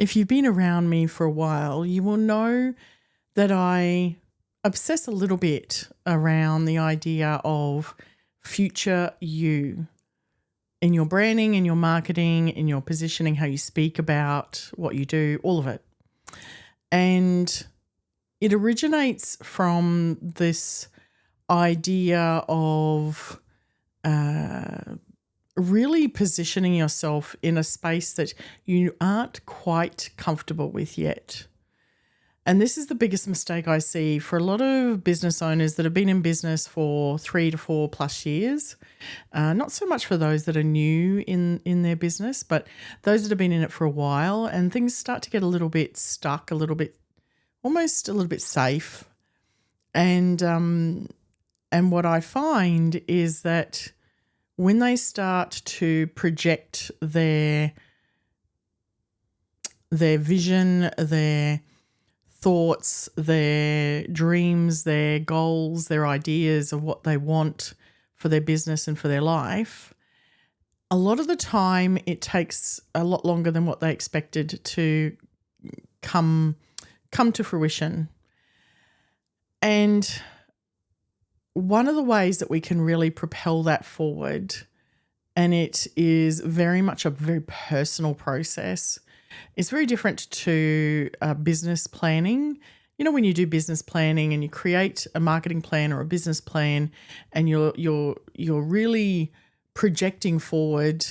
if you've been around me for a while, you will know that I obsess a little bit around the idea of future you in your branding, in your marketing, in your positioning, how you speak about what you do, all of it. And it originates from this idea of really positioning yourself in a space that you aren't quite comfortable with yet. And this is the biggest mistake I see for a lot of business owners that have been in business for 3 to 4 plus years. Not so much for those that are new in their business, but those that have been in it for a while, and things start to get a little bit stuck, almost a little bit safe. And what I find is that when they start to project their vision, their thoughts, their dreams, their goals, their ideas of what they want for their business and for their life, a lot of the time it takes a lot longer than what they expected to come to fruition. And one of the ways that we can really propel that forward, and it is very much a very personal process, it's very different to business planning. You know, when you do business planning and you create a marketing plan or a business plan, and you're really projecting forward.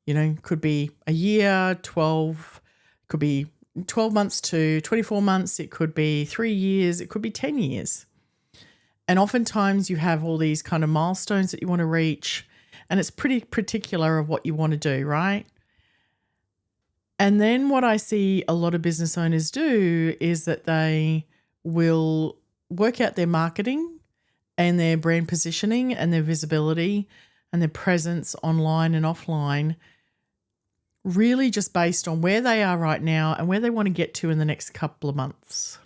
You know, could be a year, 12, could be 12 months to 24 months. It could be 3 years. It could be 10 years. And oftentimes you have all these kind of milestones that you want to reach, and it's pretty particular of what you want to do, right? And then what I see a lot of business owners do is that they will work out their marketing and their brand positioning and their visibility and their presence online and offline, really just based on where they are right now and where they want to get to in the next couple of months.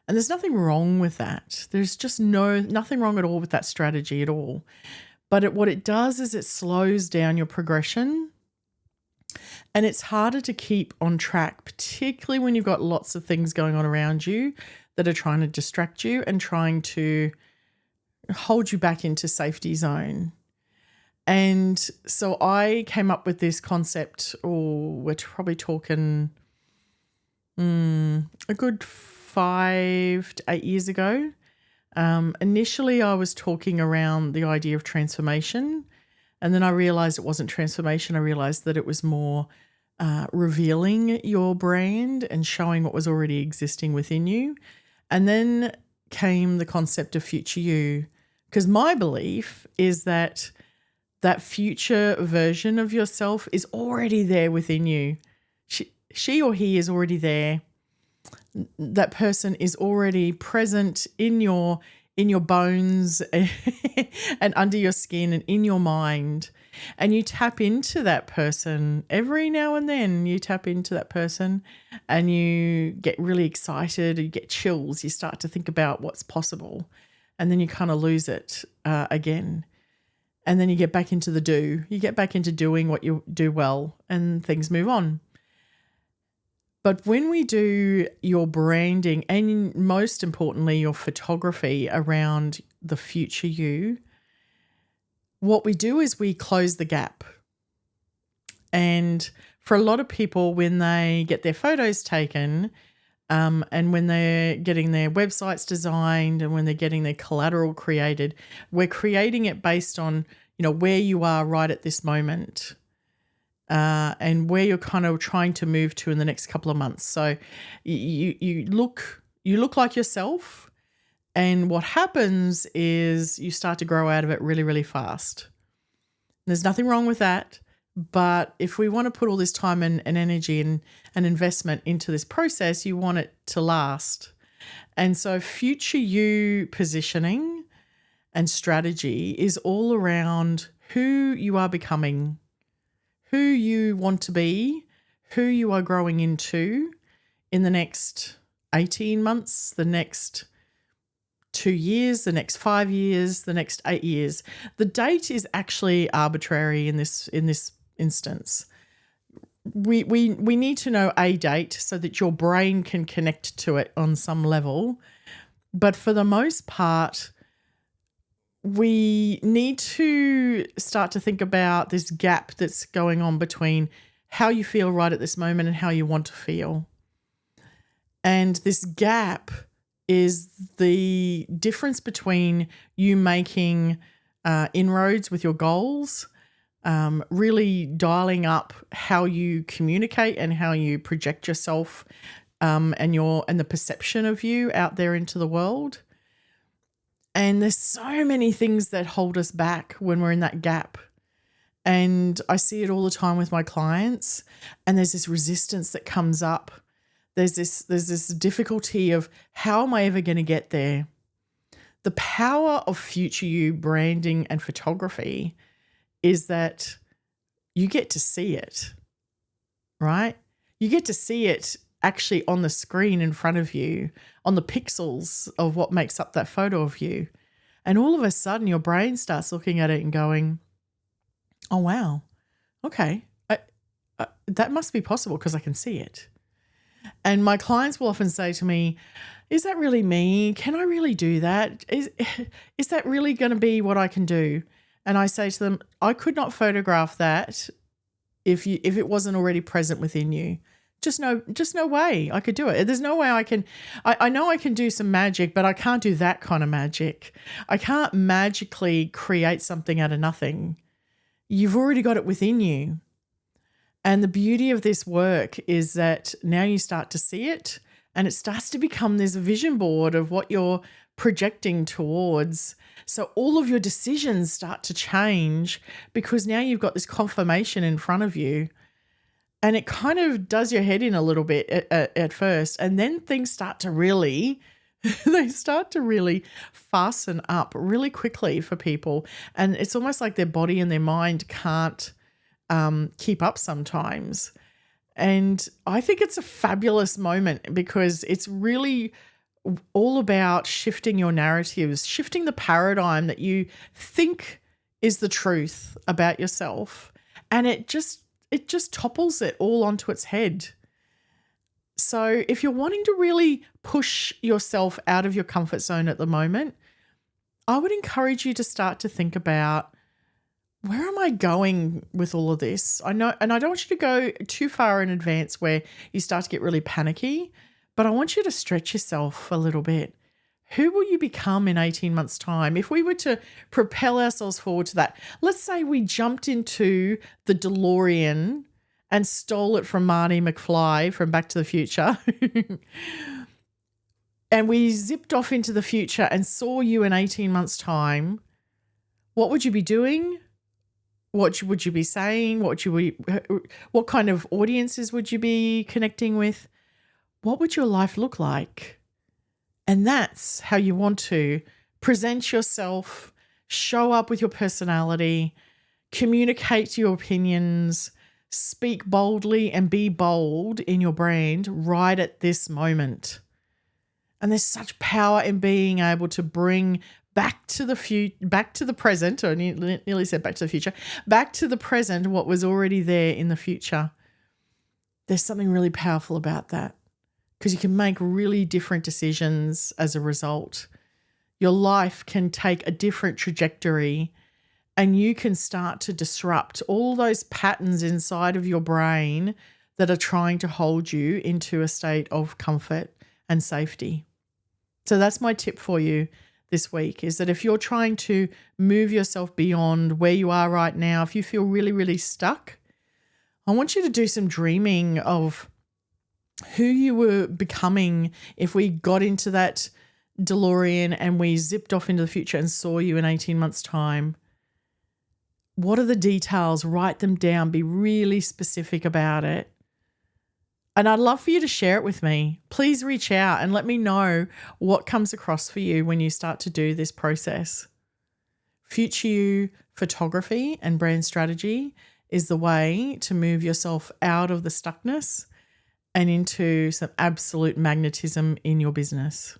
And there's nothing wrong with that. There's just nothing wrong at all with that strategy at all. But what it does is it slows down your progression. And it's harder to keep on track, particularly when you've got lots of things going on around you that are trying to distract you and trying to hold you back into safety zone. And so I came up with this concept, we're probably talking a good 5 to 8 years ago. Initially, I was talking around the idea of transformation. And then I realized it wasn't transformation. I realized that it was more revealing your brand and showing what was already existing within you. And then came the concept of future you, because my belief is that future version of yourself is already there within you. She or he is already there. That person is already present in your bones and under your skin and in your mind. And you tap into that person every now and then. You tap into that person and you get really excited. You get chills. You start to think about what's possible. And then you kind of lose it again. And then you get back into the do. You get back into doing what you do well, and things move on. But when we do your branding and most importantly your photography around the future you, what we do is we close the gap. And for a lot of people, when they get their photos taken and when they're getting their websites designed and when they're getting their collateral created, we're creating it based on, you know, where you are right at this moment. And where you're kind of trying to move to in the next couple of months. So you look like yourself, and what happens is you start to grow out of it really, really fast. There's nothing wrong with that, but if we want to put all this time and energy and investment into this process, you want it to last. And so future you positioning and strategy is all around who you are becoming, who you want to be, who you are growing into in the next 18 months, the next 2 years, the next 5 years, the next 8 years. The date is actually arbitrary in this instance. we need to know a date so that your brain can connect to it on some level. But for the most part, we need to start to think about this gap that's going on between how you feel right at this moment and how you want to feel. And this gap is the difference between you making inroads with your goals, really dialing up how you communicate and how you project yourself and the perception of you out there into the world. And there's so many things that hold us back when we're in that gap. And I see it all the time with my clients, and there's this resistance that comes up. There's this difficulty of, how am I ever going to get there? The power of Future You branding and photography is that you get to see it, right? You get to see it actually on the screen in front of you, on the pixels of what makes up that photo of you. And all of a sudden your brain starts looking at it and going, oh, wow, okay, that must be possible because I can see it. And my clients will often say to me, is that really me? Can I really do that? Is that really going to be what I can do? And I say to them, I could not photograph that if it wasn't already present within you. Just no way I could do it. There's no way I can. I know I can do some magic, but I can't do that kind of magic. I can't magically create something out of nothing. You've already got it within you. And the beauty of this work is that now you start to see it, and it starts to become this vision board of what you're projecting towards. So all of your decisions start to change because now you've got this confirmation in front of you, and it kind of does your head in a little bit at first. And then things start to really, they start to really fasten up really quickly for people. And it's almost like their body and their mind can't keep up sometimes. And I think it's a fabulous moment because it's really all about shifting your narratives, shifting the paradigm that you think is the truth about yourself. And it just topples it all onto its head. So if you're wanting to really push yourself out of your comfort zone at the moment, I would encourage you to start to think about, where am I going with all of this? I know, and I don't want you to go too far in advance where you start to get really panicky, but I want you to stretch yourself a little bit. Who will you become in 18 months' time? If we were to propel ourselves forward to that, let's say we jumped into the DeLorean and stole it from Marty McFly from Back to the Future, and we zipped off into the future and saw you in 18 months' time, what would you be doing? What would you be saying? What kind of audiences would you be connecting with? What would your life look like? And that's how you want to present yourself, show up with your personality, communicate your opinions, speak boldly and be bold in your brand right at this moment. And there's such power in being able to bring back to the present, or nearly said back to the future, back to the present what was already there in the future. There's something really powerful about that because you can make really different decisions as a result. Your life can take a different trajectory, and you can start to disrupt all those patterns inside of your brain that are trying to hold you into a state of comfort and safety. So that's my tip for you this week, is that if you're trying to move yourself beyond where you are right now, if you feel really, really stuck, I want you to do some dreaming of who you were becoming if we got into that DeLorean and we zipped off into the future and saw you in 18 months' time. What are the details? Write them down. Be really specific about it. And I'd love for you to share it with me. Please reach out and let me know what comes across for you when you start to do this process. Future You photography and brand strategy is the way to move yourself out of the stuckness and into some absolute magnetism in your business.